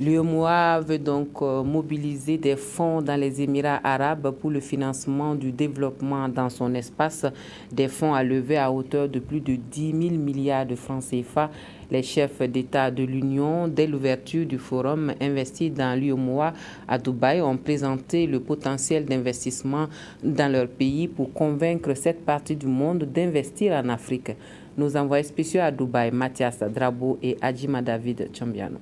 L'UEMOA veut donc mobiliser des fonds dans les Émirats arabes pour le financement du développement dans son espace, des fonds à lever à hauteur de plus de 10 000 milliards de francs CFA. Les chefs d'État de l'Union, dès l'ouverture du forum investi dans l'UEMOA à Dubaï, ont présenté le potentiel d'investissement dans leur pays pour convaincre cette partie du monde d'investir en Afrique. Nos envoyés spéciaux à Dubaï, Mathias Drabo et Adjima David Chambiano.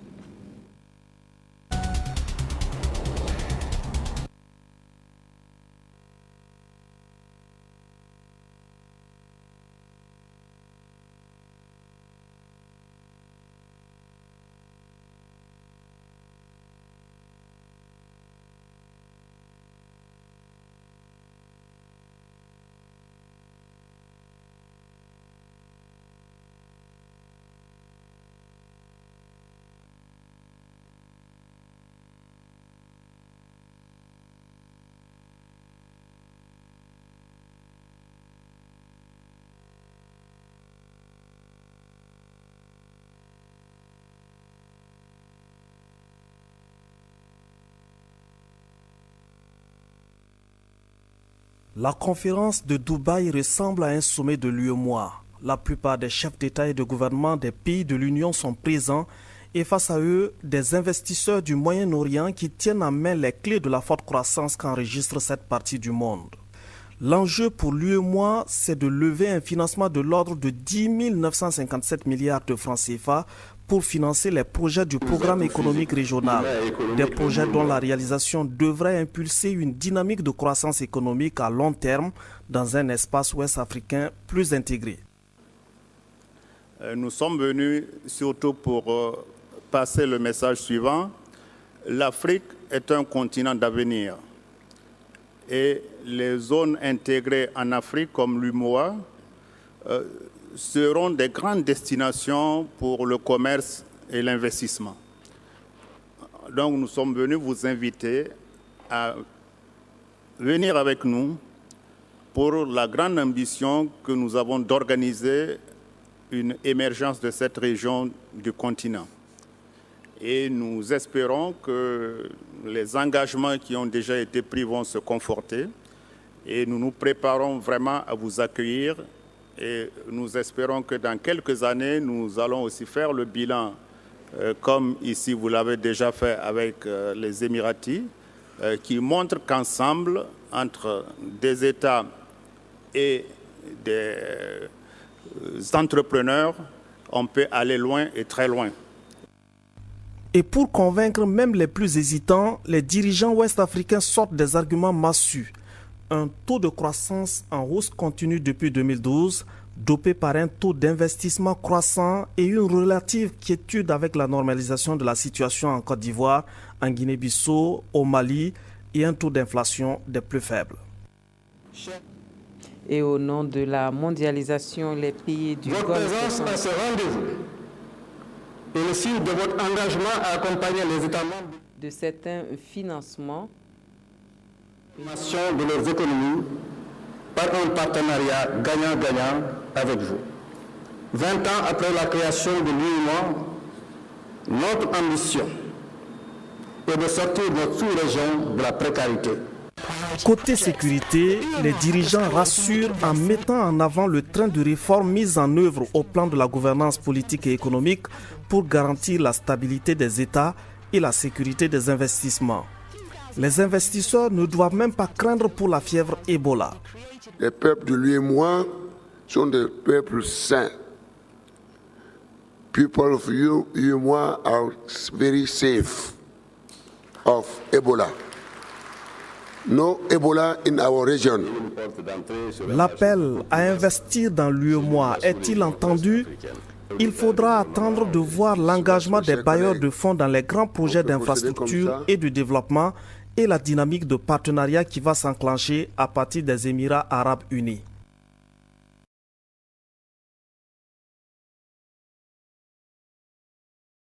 La conférence de Dubaï ressemble à un sommet de l'UEMOA. La plupart des chefs d'État et de gouvernement des pays de l'Union sont présents et face à eux, des investisseurs du Moyen-Orient qui tiennent en main les clés de la forte croissance qu'enregistre cette partie du monde. L'enjeu pour l'UEMOA, c'est de lever un financement de l'ordre de 10 957 milliards de francs CFA pour financer les projets du programme économique régional, des projets dont la réalisation devrait impulser une dynamique de croissance économique à long terme dans un espace ouest-africain plus intégré. Nous sommes venus surtout pour passer le message suivant. L'Afrique est un continent d'avenir et les zones intégrées en Afrique comme l'UEMOA seront des grandes destinations pour le commerce et l'investissement. Donc nous sommes venus vous inviter à venir avec nous pour la grande ambition que nous avons d'organiser une émergence de cette région du continent. Et nous espérons que les engagements qui ont déjà été pris vont se conforter et nous nous préparons vraiment à vous accueillir. Et nous espérons que dans quelques années, nous allons aussi faire le bilan, comme ici vous l'avez déjà fait avec les Émiratis, qui montre qu'ensemble, entre des États et des entrepreneurs, on peut aller loin et très loin. Et pour convaincre même les plus hésitants, les dirigeants ouest-africains sortent des arguments massus. Un taux de croissance en hausse continue depuis 2012, dopé par un taux d'investissement croissant et une relative quiétude avec la normalisation de la situation en Côte d'Ivoire, en Guinée-Bissau, au Mali et un taux d'inflation des plus faibles. Et au nom de la mondialisation, les pays du Golfe... Votre présence à ce rendez-vous est le signe de votre engagement à accompagner les États membres de certains financements de leurs économies par un partenariat gagnant-gagnant avec vous. 20 ans après la création de l'UEMOA, notre ambition est de sortir notre sous-région de la précarité. Côté sécurité, les dirigeants rassurent en mettant en avant le train de réformes mises en œuvre au plan de la gouvernance politique et économique pour garantir la stabilité des États et la sécurité des investissements. Les investisseurs ne doivent même pas craindre pour la fièvre Ebola. Les peuples de l'UEMOA sont des peuples sains. People of UEMOA are very safe of Ebola. No Ebola in our region. L'appel à investir dans l'UEMOA est-il entendu? Il faudra attendre de voir l'engagement des bailleurs de fonds dans les grands projets d'infrastructure et de développement et la dynamique de partenariat qui va s'enclencher à partir des Émirats arabes unis.